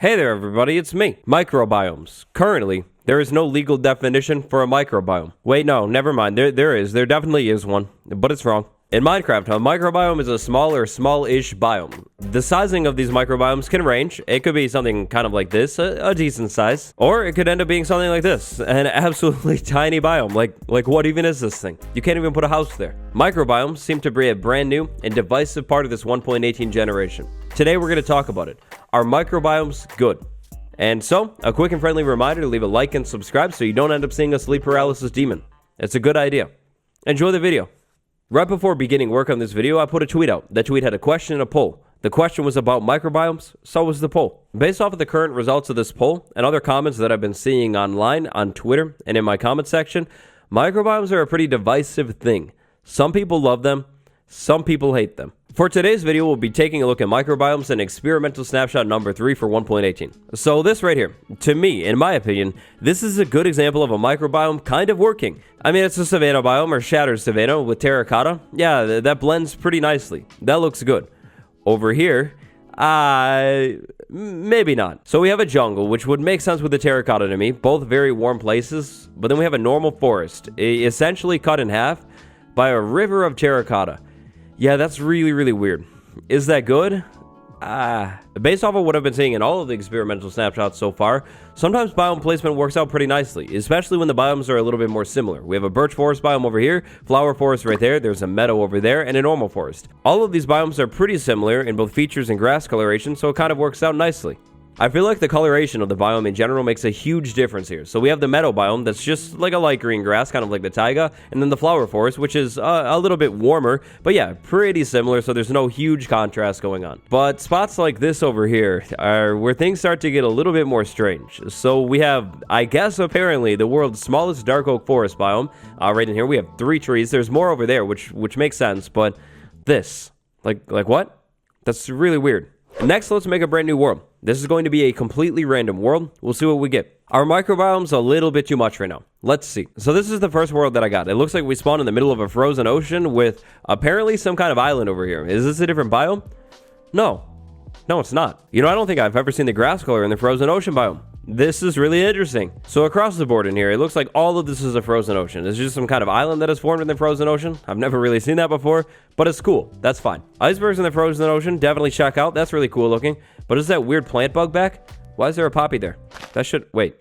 Hey there everybody, it's me, Microbiomes. Currently, there is no legal definition for a microbiome. Wait, no, never mind, there definitely is one, but it's wrong. In Minecraft, a microbiome is a small or small-ish biome. The sizing of these microbiomes can range. It could be something kind of like this, a decent size. Or it could end up being something like this, an absolutely tiny biome. Like what even is this thing? You can't even put a house there. Microbiomes seem to be a brand new and divisive part of this 1.18 generation. Today we're going to talk about it. Are microbiomes good? And so, a quick and friendly reminder to leave a like and subscribe so you don't end up seeing a sleep paralysis demon. It's a good idea. Enjoy the video. Right before beginning work on this video, I put a tweet out. That tweet had a question and a poll. The question was about microbiomes, so was the poll. Based off of the current results of this poll and other comments that I've been seeing online, on Twitter, and in my comment section, microbiomes are a pretty divisive thing. Some people love them, some people hate them. For today's video, we'll be taking a look at microbiomes and experimental snapshot number 3 for 1.18. So this right here, to me, in my opinion, this is a good example of a microbiome kind of working. I mean, it's a savanna biome or shattered savanna with terracotta. Yeah, that blends pretty nicely. That looks good. Over here, maybe not. So we have a jungle, which would make sense with the terracotta to me. Both very warm places. But then we have a normal forest, essentially cut in half by a river of terracotta. Yeah, that's really weird. Is that good? Based off of what I've been seeing in all of the experimental snapshots so far, sometimes biome placement works out pretty nicely, especially when the biomes are a little bit more similar. We have a birch forest biome over here, flower forest right there, there's a meadow over there, and a normal forest. All of these biomes are pretty similar in both features and grass coloration, so it kind of works out nicely. I feel like the coloration of the biome in general makes a huge difference here. So we have the meadow biome that's just like a light green grass, kind of like the taiga, and then the flower forest, which is a little bit warmer, but yeah, pretty similar, so there's no huge contrast going on. But spots like this over here are where things start to get a little bit more strange. So we have, I guess apparently, the world's smallest dark oak forest biome. Right in here, we have 3 trees. There's more over there, which makes sense, but this, like what? That's really weird. Next, let's make a brand new world. This is going to be a completely random world. We'll see what we get. Our microbiome's a little bit too much right now. Let's see. So this is the first world that I got. It looks like we spawned in the middle of a frozen ocean with apparently some kind of island over here. Is this a different biome? No, it's not. You know, I don't think I've ever seen the grass color in the frozen ocean biome. This is really interesting. So across the board in here, it looks like all of this is a frozen ocean. It's just some kind of island that is formed in the frozen ocean. I've never really seen that before, but it's cool. That's fine. Icebergs in the frozen ocean, definitely check out. That's really cool looking. But is that weird plant bug back? Why is there a poppy there? That should... Wait.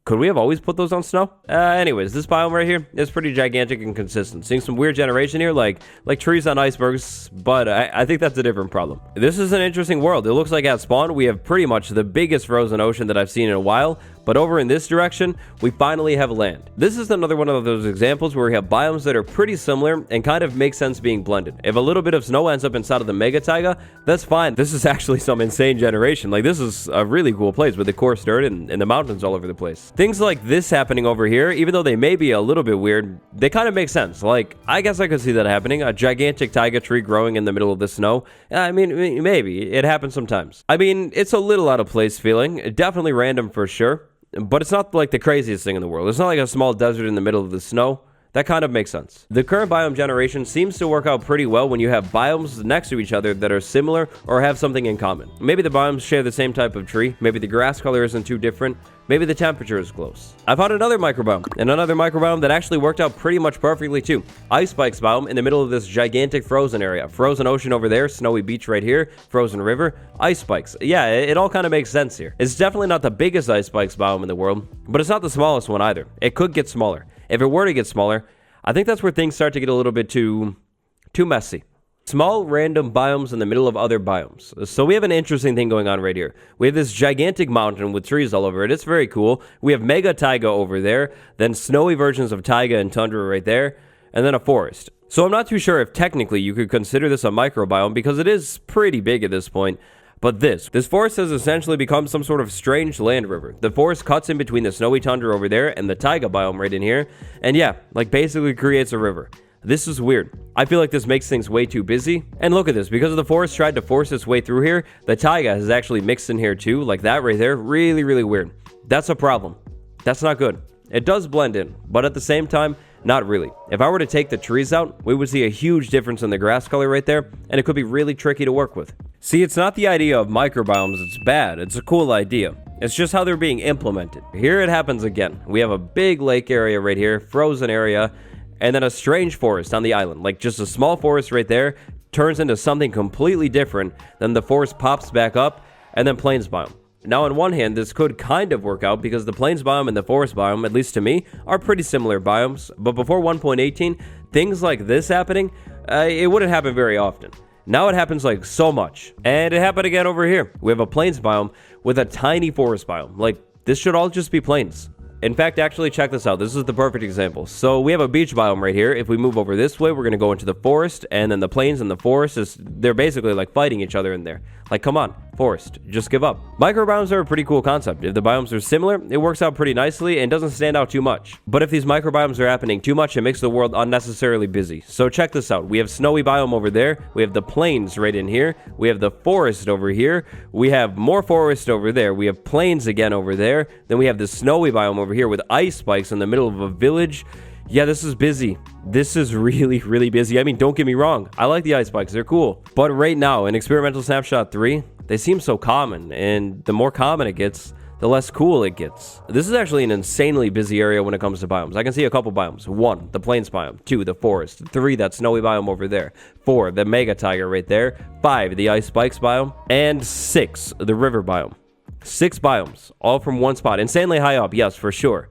Could we have always put those on snow? Anyways, this biome right here is pretty gigantic and consistent. Seeing some weird generation here, like trees on icebergs, but I think that's a different problem. This is an interesting world. It looks like at spawn, we have pretty much the biggest frozen ocean that I've seen in a while, but over in this direction, we finally have land. This is another one of those examples where we have biomes that are pretty similar and kind of make sense being blended. If a little bit of snow ends up inside of the mega taiga, that's fine. This is actually some insane generation. Like, this is a really cool place with the coarse dirt and the mountains all over the place. Things like this happening over here, even though they may be a little bit weird, they kind of make sense. Like, I guess I could see that happening. A gigantic taiga tree growing in the middle of the snow. I mean, maybe. It happens sometimes. I mean, it's a little out of place feeling. Definitely random for sure. But it's not like the craziest thing in the world. It's not like a small desert in the middle of the snow. That kind of makes sense. The current biome generation seems to work out pretty well when you have biomes next to each other that are similar or have something in common. Maybe the biomes share the same type of tree. Maybe the grass color isn't too different. Maybe the temperature is close. I found another microbiome that actually worked out pretty much perfectly too. Ice spikes biome in the middle of this gigantic frozen area. Frozen ocean over there, snowy beach right here, frozen river, ice spikes. Yeah, it all kind of makes sense here. It's definitely not the biggest ice spikes biome in the world, but it's not the smallest one either. It could get smaller. If it were to get smaller, I think that's where things start to get a little bit too messy. Small random biomes in the middle of other biomes. So we have an interesting thing going on right here. We have this gigantic mountain with trees all over it. It's very cool. We have mega taiga over there, then snowy versions of taiga and tundra right there, and then a forest. So I'm not too sure if technically you could consider this a microbiome because it is pretty big at this point. But this forest has essentially become some sort of strange land river. The forest cuts in between the snowy tundra over there and the taiga biome right in here. And yeah, like basically creates a river. This is weird. I feel like this makes things way too busy. And look at this, because the forest tried to force its way through here, the taiga has actually mixed in here too, like that right there. Really weird. That's a problem. That's not good. It does blend in, but at the same time, not really. If I were to take the trees out, we would see a huge difference in the grass color right there, and it could be really tricky to work with. See, it's not the idea of microbiomes that's bad. It's a cool idea. It's just how they're being implemented. Here it happens again. We have a big lake area right here, frozen area, and then a strange forest on the island. Like just a small forest right there turns into something completely different. Then the forest pops back up, and then plains biome. Now, on one hand, this could kind of work out because the plains biome and the forest biome, at least to me, are pretty similar biomes. But before 1.18, things like this happening, it wouldn't happen very often. Now it happens like so much. And it happened again over here. We have a plains biome with a tiny forest biome. Like, this should all just be plains. In fact, actually, check this out. This is the perfect example. So we have a beach biome right here. If we move over this way, we're going to go into the forest, and then the plains and the forest, they're basically like fighting each other in there. Like, come on, forest, just give up. Microbiomes are a pretty cool concept. If the biomes are similar, it works out pretty nicely and doesn't stand out too much. But if these microbiomes are happening too much, it makes the world unnecessarily busy. So check this out. We have snowy biome over there. We have the plains right in here. We have the forest over here. We have more forest over there. We have plains again over there. Then we have the snowy biome over here with ice spikes in the middle of a village. Yeah, this is busy. This is really, really busy. I mean, don't get me wrong. I like the ice spikes. They're cool. But right now, in Experimental Snapshot 3, they seem so common. And the more common it gets, the less cool it gets. This is actually an insanely busy area when it comes to biomes. I can see a couple biomes. 1, the plains biome. 2, the forest. 3, that snowy biome over there. 4, the mega tiger right there. 5, the ice spikes biome. And 6, the river biome. 6 biomes, all from one spot. Insanely high up, yes, for sure.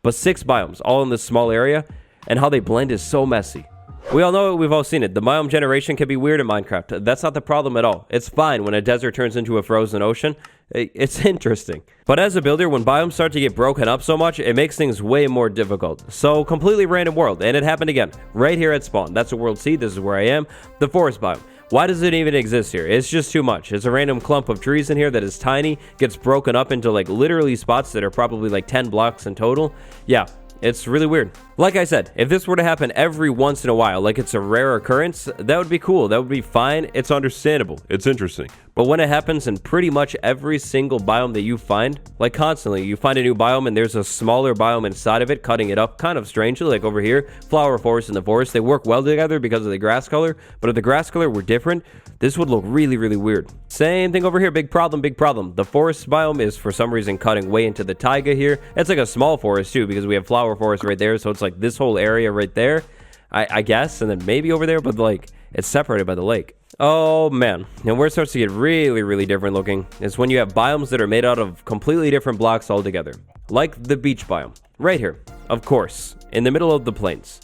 But 6 biomes, all in this small area, and how they blend is so messy. We all know it, we've all seen it. The Biome Generation can be weird in Minecraft. That's not the problem at all. It's fine when a desert turns into a frozen ocean. It's interesting. But as a builder, when biomes start to get broken up so much, it makes things way more difficult. So, completely random world, and it happened again, right here at spawn. That's a world C, this is where I am. The forest biome. Why does it even exist here? It's just too much. It's a random clump of trees in here that is tiny, gets broken up into like literally spots that are probably like 10 blocks in total. Yeah, it's really weird. Like I said, if this were to happen every once in a while, like it's a rare occurrence, that would be cool. That would be fine. It's understandable. It's interesting. But when it happens in pretty much every single biome that you find, like constantly, you find a new biome and there's a smaller biome inside of it, cutting it up kind of strangely, like over here, flower forest and the forest, they work well together because of the grass color. But if the grass color were different, this would look really, really weird. Same thing over here. Big problem, big problem. The forest biome is for some reason cutting way into the taiga here. It's like a small forest too, because we have flower forest right there. So it's like this whole area right there, I guess, and then maybe over there, but like it's separated by the lake. Oh man, and where it starts to get really, really different looking is when you have biomes that are made out of completely different blocks altogether. Like the beach biome, right here, of course, in the middle of the plains.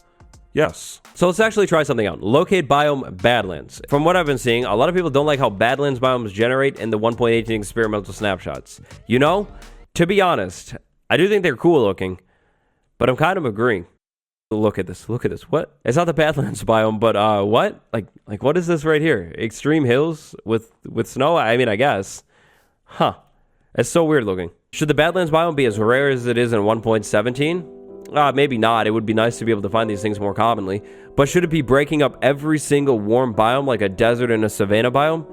Yes. So let's actually try something out. Locate biome badlands. From what I've been seeing, a lot of people don't like how badlands biomes generate in the 1.18 experimental snapshots. You know, to be honest, I do think they're cool looking, but I'm kind of agreeing. Look at this. Look at this. What? It's not the badlands biome, but what? Like what is this right here? Extreme hills with snow? I mean, I guess. Huh. It's so weird looking. Should the badlands biome be as rare as it is in 1.17? Maybe not. It would be nice to be able to find these things more commonly. But should it be breaking up every single warm biome like a desert and a savanna biome?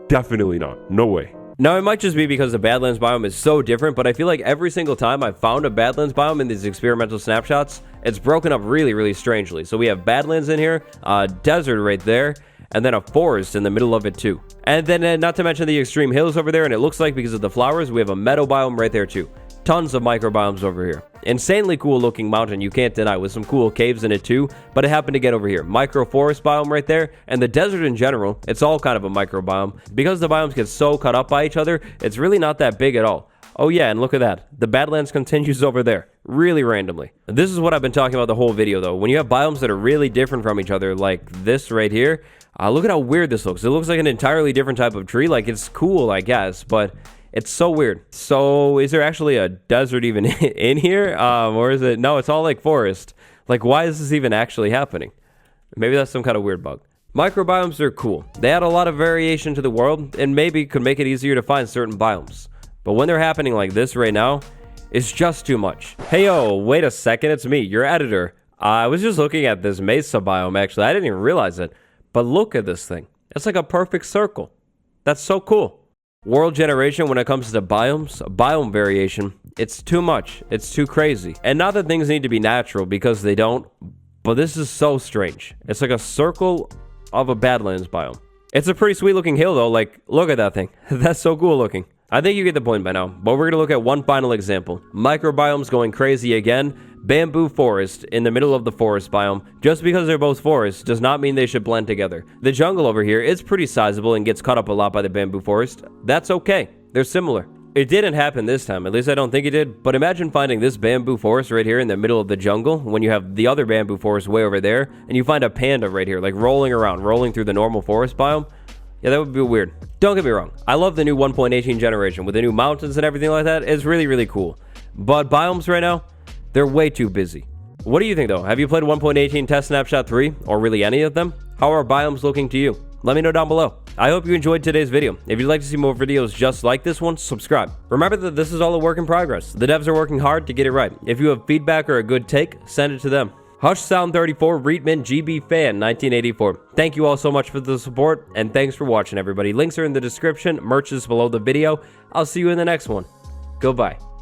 Definitely not. No way. Now, it might just be because the Badlands biome is so different, but I feel like every single time I've found a Badlands biome in these experimental snapshots, it's broken up really, really strangely. So we have Badlands in here, a desert right there, and then a forest in the middle of it too. And then not to mention the extreme hills over there, and it looks like because of the flowers, we have a meadow biome right there too. Tons of microbiomes over here. Insanely cool looking mountain, you can't deny, with some cool caves in it too, but it happened to get over here. Micro forest biome right there, and the desert in general, it's all kind of a microbiome. Because the biomes get so cut up by each other, it's really not that big at all. Oh yeah, and look at that. The Badlands continues over there, really randomly. This is what I've been talking about the whole video though. When you have biomes that are really different from each other, like this right here, look at how weird this looks. It looks like an entirely different type of tree. Like, it's cool, I guess, but it's so weird. So is there actually a desert even in here? Or is it? No, it's all like forest. Like, why is this even actually happening? Maybe that's some kind of weird bug. Microbiomes are cool. They add a lot of variation to the world and maybe could make it easier to find certain biomes. But when they're happening like this right now, it's just too much. Hey, yo, wait a second. It's me, your editor. I was just looking at this mesa biome, actually. I didn't even realize it. But look at this thing. It's like a perfect circle. That's so cool. World generation when it comes to biomes, biome variation, it's too much. It's too crazy. And not that things need to be natural, because they don't, but this is so strange. It's like a circle of a Badlands biome. It's a pretty sweet looking hill though, like, look at that thing. That's so cool looking. I think you get the point by now, but we're going to look at one final example. Microbiomes going crazy again. Bamboo forest in the middle of the forest biome. Just because they're both forests does not mean they should blend together. The jungle over here is pretty sizable and gets cut up a lot by the bamboo forest. That's okay. They're similar. It didn't happen this time, at least I don't think it did, but imagine finding this bamboo forest right here in the middle of the jungle when you have the other bamboo forest way over there, and you find a panda right here, like rolling around, rolling through the normal forest biome. Yeah, that would be weird. Don't get me wrong. I love the new 1.18 generation with the new mountains and everything like that. It's really, really cool. But biomes right now, they're way too busy. What do you think though? Have you played 1.18 Test Snapshot 3 or really any of them? How are biomes looking to you? Let me know down below. I hope you enjoyed today's video. If you'd like to see more videos just like this one, subscribe. Remember that this is all a work in progress. The devs are working hard to get it right. If you have feedback or a good take, send it to them. Hush Sound 34, Reetman, GB Fan 1984. Thank you all so much for the support, and thanks for watching, everybody. Links are in the description, merch is below the video. I'll see you in the next one. Goodbye.